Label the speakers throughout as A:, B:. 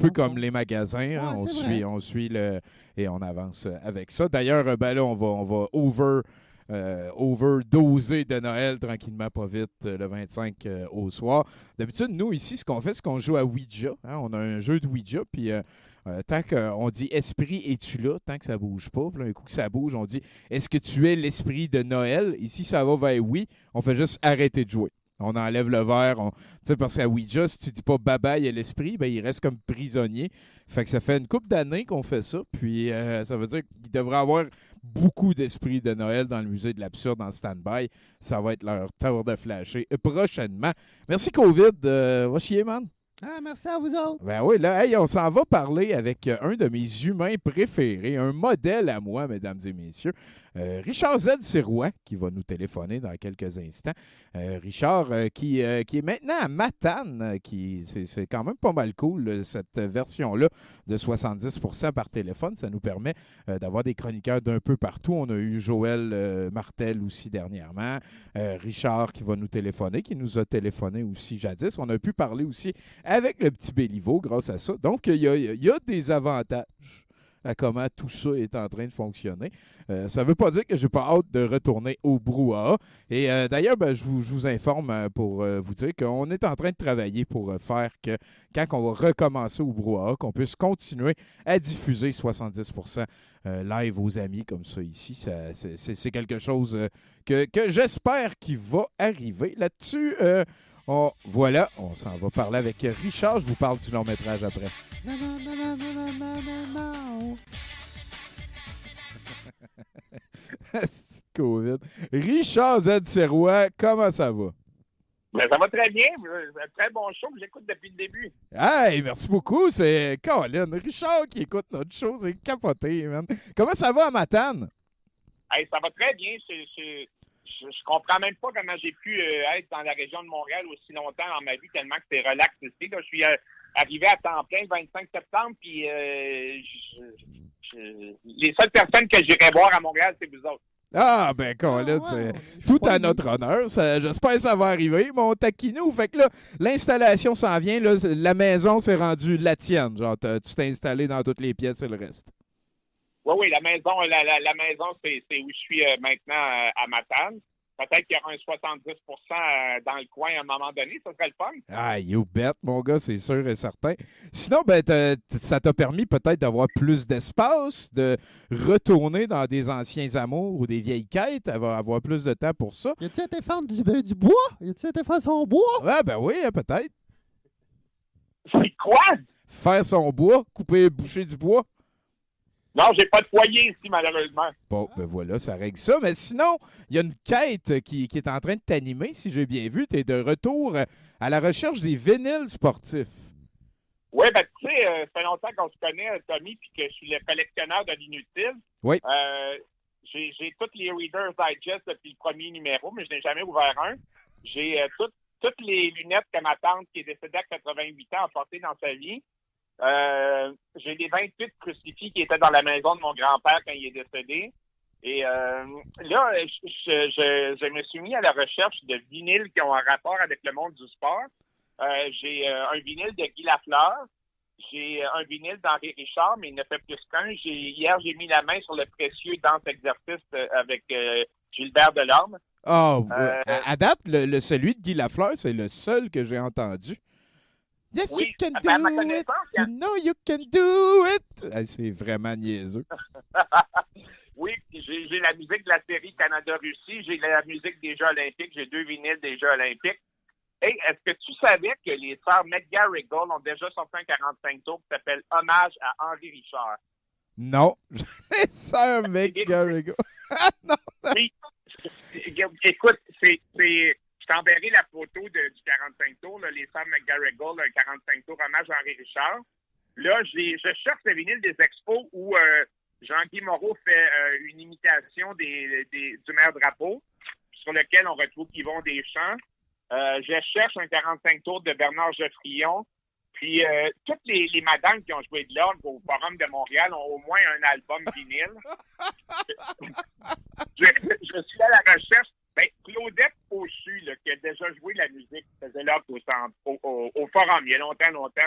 A: peu comme les magasins. Hein,
B: Ouais,
A: on suit et on avance avec ça. D'ailleurs, ben là, on va overdoser de Noël tranquillement, pas vite, le 25 au soir. D'habitude, nous, ici, ce qu'on fait, c'est qu'on joue à Ouija. Hein, on a un jeu de Ouija, puis tant qu'on dit esprit, es-tu là, tant que ça bouge pas. Puis là, un coup que ça bouge, on dit est-ce que tu es l'esprit de Noël? Ici, ça va vers oui. On fait juste arrêter de jouer. On enlève le verre. Tu sais, parce qu'à Ouija, si tu dis pas bye-bye à l'esprit, ben, il reste comme prisonnier. Fait que ça fait une couple d'années qu'on fait ça. Puis ça veut dire qu'il devrait y avoir beaucoup d'esprit de Noël dans le musée de l'absurde en stand-by. Ça va être leur tour de flasher prochainement. Merci, COVID. Va chier, man.
B: Ah, merci à vous autres.
A: Ben oui, là, hey, on s'en va parler avec un de mes humains préférés, un modèle à moi, mesdames et messieurs, Richard Z. Sirois, qui va nous téléphoner dans quelques instants. Richard, qui est maintenant à Matane, c'est quand même pas mal cool, cette version-là de 70% par téléphone. Ça nous permet d'avoir des chroniqueurs d'un peu partout. On a eu Joël Martel aussi dernièrement, Richard qui va nous téléphoner, qui nous a téléphoné aussi jadis. On a pu parler aussi avec le petit Béliveau grâce à ça. Donc, il y a des avantages à comment tout ça est en train de fonctionner. Ça ne veut pas dire que je n'ai pas hâte de retourner au brouhaha. Et d'ailleurs, ben, je vous informe pour vous dire qu'on est en train de travailler pour faire que quand on va recommencer au brouhaha, qu'on puisse continuer à diffuser 70% live aux amis comme ça ici. C'est quelque chose que j'espère qu'il va arriver. Là-dessus, voilà, on s'en va parler avec Richard. Je vous parle du long métrage après.
B: Non, non, non, non, non, non, non, non.
A: Petite COVID. Richard Z. Sirois, comment ça va?
C: Ben, ça va très bien. Un très bon show que j'écoute depuis le début.
A: Hey, merci beaucoup. C'est Colin. Richard qui écoute notre show. C'est capoté, man. Comment ça va à Matane?
C: Hey, ça va très bien. Je comprends même pas comment j'ai pu être dans la région de Montréal aussi longtemps dans ma vie, tellement que c'est relax ici. Là, je suis arrivé à temps plein le 25 septembre, puis les seules personnes que j'irai voir à Montréal, c'est vous autres.
A: Ah, ben, Colin,
B: ouais,
A: c'est tout à notre honneur. J'espère que ça va arriver. Mon taquinou. Fait que là, l'installation s'en vient. Là, la maison s'est rendue la tienne. Genre, tu t'es installé dans toutes les pièces et le reste.
C: Oui, la maison, la maison, c'est où je suis maintenant à Matane. Peut-être qu'il y aura un 70 dans le coin à un moment donné. Ça serait le fun.
A: Ah, you bet, mon gars, c'est sûr et certain. Sinon, ben, ça t'a permis peut-être d'avoir plus d'espace, de retourner dans des anciens amours ou des vieilles quêtes, avoir plus de temps pour ça.
B: Y a-tu été faire du bois? Y a-tu été faire son bois?
A: Ah, ben oui, peut-être.
C: C'est quoi?
A: Faire son bois, couper, boucher du bois.
C: Non, j'ai pas de foyer ici, malheureusement.
A: Bon, ben voilà, ça règle ça. Mais sinon, il y a une quête qui est en train de t'animer, si j'ai bien vu. Tu es de retour à la recherche des vinyles sportifs.
C: Oui, ben tu sais, ça fait longtemps qu'on se connaît, Tommy, puis que je suis le collectionneur de l'inutile.
A: Oui.
C: J'ai toutes les Reader's Digest depuis le premier numéro, mais je n'ai jamais ouvert un. J'ai toutes les lunettes que ma tante, qui est décédée à 88 ans, a portées dans sa vie. J'ai les 28 crucifix qui étaient dans la maison de mon grand-père quand il est décédé. Et là, je me suis mis à la recherche de vinyles qui ont un rapport avec le monde du sport. J'ai un vinyle de Guy Lafleur. J'ai un vinyle d'Henri Richard, mais il ne fait plus qu'un. Hier, j'ai mis la main sur le précieux Danse Exercice avec Gilbert Delorme.
A: Oh, à date, celui de Guy Lafleur, c'est le seul que j'ai entendu. Yes,
C: oui,
A: you can
C: à
A: do
C: ma
A: it.
C: connaissance,
A: You know you can do it. Ah, c'est vraiment niaiseux.
C: Oui, j'ai la musique de la série Canada-Russie, j'ai la musique des Jeux olympiques, j'ai 2 vinyles des Jeux olympiques. Hey, est-ce que tu savais que les sœurs McGarrigle ont déjà sorti un 45 tours qui s'appelle Hommage à Henri Richard?
A: Non. Les sœurs McGarrigle. Non.
C: Oui. Écoute, je t'enverrai la photo du 45 tours, là, les sœurs McGarrigle, un 45 tours Hommage à Henri Richard. Là, je cherche le vinyle des expos où Jean-Guy Moreau fait une imitation du maire Drapeau, sur lequel on retrouve Yvon Deschamps. Je cherche un 45 tours de Bernard Geoffrion. Puis, toutes les madames qui ont joué de l'orgue au Forum de Montréal ont au moins un album vinyle. je suis à la recherche. Ben, Claudette Fauchu, là, qui a déjà joué de la musique, faisait l'orgue au Forum il y a longtemps.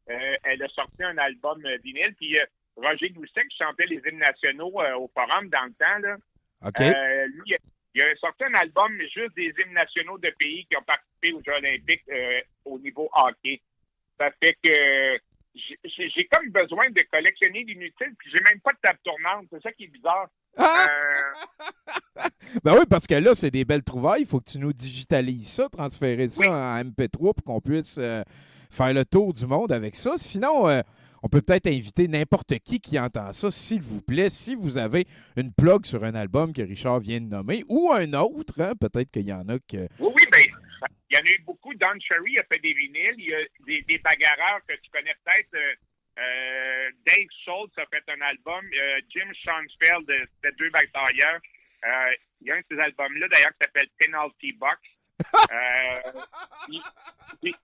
C: elle a sorti un album vinyle. Puis Roger Doucet, qui chantait les hymnes nationaux au Forum dans le temps, là,
A: OK.
C: lui, il a sorti un album juste des hymnes nationaux de pays qui ont participé aux Jeux olympiques au niveau hockey. Ça fait que j'ai comme besoin de collectionner l'inutile, puis j'ai même pas de table tournante. C'est ça qui est bizarre.
A: Ben oui, parce que là, c'est des belles trouvailles. Il faut que tu nous digitalises ça, transférer ça en MP3 pour qu'on puisse faire le tour du monde avec ça. Sinon, on peut peut-être inviter n'importe qui entend ça, s'il vous plaît. Si vous avez une plug sur un album que Richard vient de nommer ou un autre, hein, peut-être qu'il y en a que...
C: Oui, bien, il y en a eu beaucoup. Don Cherry a fait des vinyles. Il y a des bagarreurs que tu connais peut-être. Dave Schultz a fait un album. Jim Schoenfeld, c'était 2 batailleurs. Il y a un de ces albums-là, d'ailleurs, qui s'appelle Penalty Box.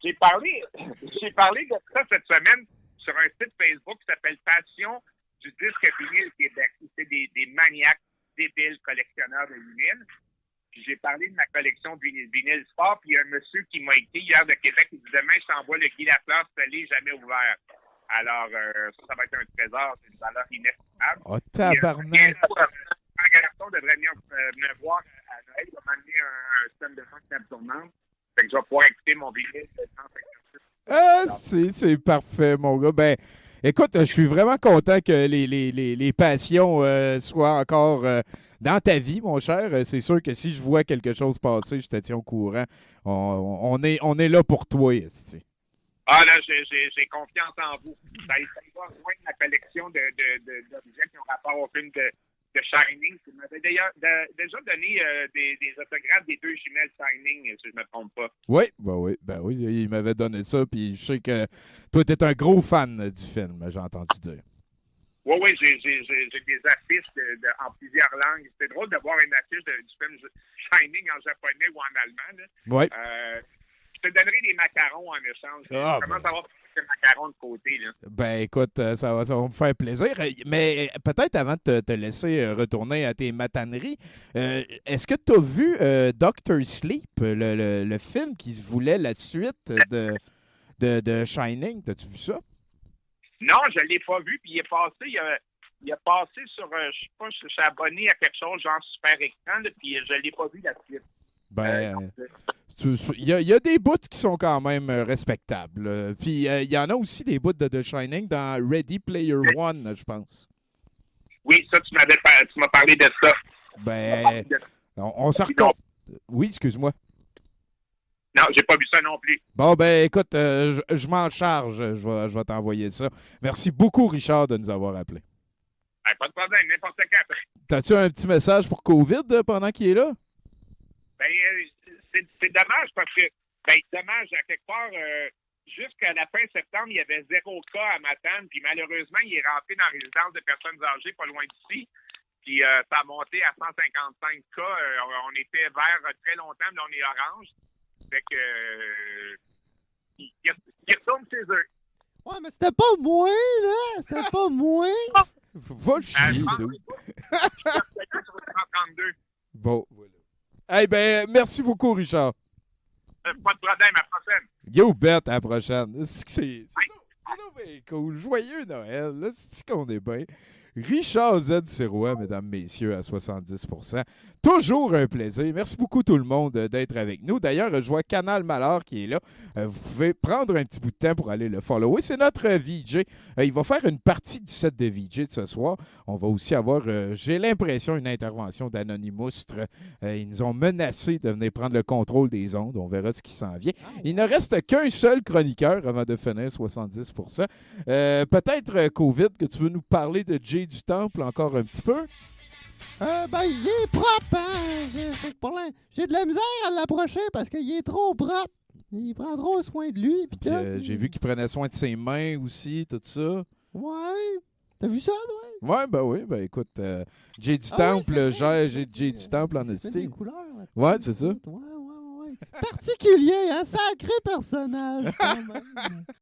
C: J'ai parlé de ça cette semaine sur un site Facebook qui s'appelle Passion du disque vinyle Québec. C'est des maniaques débiles collectionneurs de vinyle. Puis j'ai parlé de ma collection de vinyle sport, puis il y a un monsieur qui m'a écrit hier de Québec, il dit demain, je t'envoie le Guy Lafleur scellé, jamais ouvert. Alors, ça va être un trésor, c'est une valeur inestimable.
A: Oh, tabarnak!
C: Un garçon devrait venir me voir à Noël, il va m'amener un système de fond qui table tournante. Fait que je vais pouvoir écouter mon vinyle.
A: C'est parfait, mon gars. Ben, écoute, je suis vraiment content que les passions soient encore dans ta vie, mon cher. C'est sûr que si je vois quelque chose passer, je te tiens au courant. On est là pour toi, ici.
C: Ah là, j'ai confiance en vous. Ça va rejoindre ma collection d'objets qui ont rapport au film de Shining. Tu m'avais déjà donné des autographes des 2 jumelles Shining, si je ne me trompe pas.
A: Oui, ben oui, il m'avait donné ça, puis je sais que toi, tu es un gros fan du film, j'ai entendu dire.
C: Oui, j'ai des affiches en plusieurs langues. C'est drôle de voir une affiche du film Shining en japonais ou en allemand.
A: Oui.
C: Je te donnerai des macarons en échange. Je commence à avoir des macarons de côté. Là.
A: Ben écoute, ça va me faire plaisir. Mais peut-être avant de te laisser retourner à tes mataneries, est-ce que tu as vu Dr. Sleep, le film qui se voulait la suite de Shining? T'as-tu vu ça?
C: Non, je ne l'ai pas vu. Puis il a passé sur, je sais pas, je suis abonné à quelque chose, genre Super Écran, là, puis je ne l'ai pas vu la suite.
A: Ben, il y a des bouts qui sont quand même respectables. Puis il y en a aussi des bouts de The Shining dans Ready Player One, je pense.
C: Oui, ça, tu m'as parlé de ça.
A: Ben, on se recompte. Oui, excuse-moi.
C: Non, j'ai pas vu ça non plus.
A: Bon, ben écoute, je m'en charge. Je vais t'envoyer ça. Merci beaucoup, Richard, de nous avoir appelés.
C: Pas de problème, n'importe quand.
A: T'as-tu un petit message pour COVID pendant qu'il est là?
C: Ben, c'est dommage parce que, dommage, à quelque part, jusqu'à la fin septembre, il y avait 0 cas à Matane, puis malheureusement, il est rentré dans la résidence de personnes âgées pas loin d'ici, puis ça a monté à 155 cas. On était vert très longtemps, mais là, on est orange. Fait que, ils retournent chez eux.
B: Ouais, mais c'était pas moi, là! C'était pas moi!
A: Va chier, dude.
C: 132.
A: Bon, voilà. Eh ben, merci beaucoup, Richard.
C: Pas de problème, à la prochaine.
A: Yo, bête, à la prochaine. C'est bien cool. Joyeux Noël. Là, c'est qu'on est bien. Richard Z. Sirois, mesdames, messieurs, à 70%. Toujours un plaisir. Merci beaucoup tout le monde d'être avec nous. D'ailleurs, je vois Canal Malheur qui est là. Vous pouvez prendre un petit bout de temps pour aller le follower. C'est notre VJ. Il va faire une partie du set de VJ de ce soir. On va aussi avoir, j'ai l'impression, une intervention d'Anonymous. Ils nous ont menacé de venir prendre le contrôle des ondes. On verra ce qui s'en vient. Il ne reste qu'un seul chroniqueur avant de finir 70%. Peut-être, COVID, que tu veux nous parler de Jay du Temple encore un petit peu?
B: Ben, il est propre, hein? J'ai de la misère à l'approcher parce qu'il est trop propre. Il prend trop soin de lui. Puis
A: j'ai vu qu'il prenait soin de ses mains aussi, tout ça.
B: Ouais. T'as vu ça, toi?
A: Ouais, ben oui. Ben écoute, Jay du Temple, j'ai Jay du Temple en
B: estime.
A: estime.
B: Couleurs,
A: ouais, c'est ça.
B: Ouais. Particulier, un sacré personnage, quand même.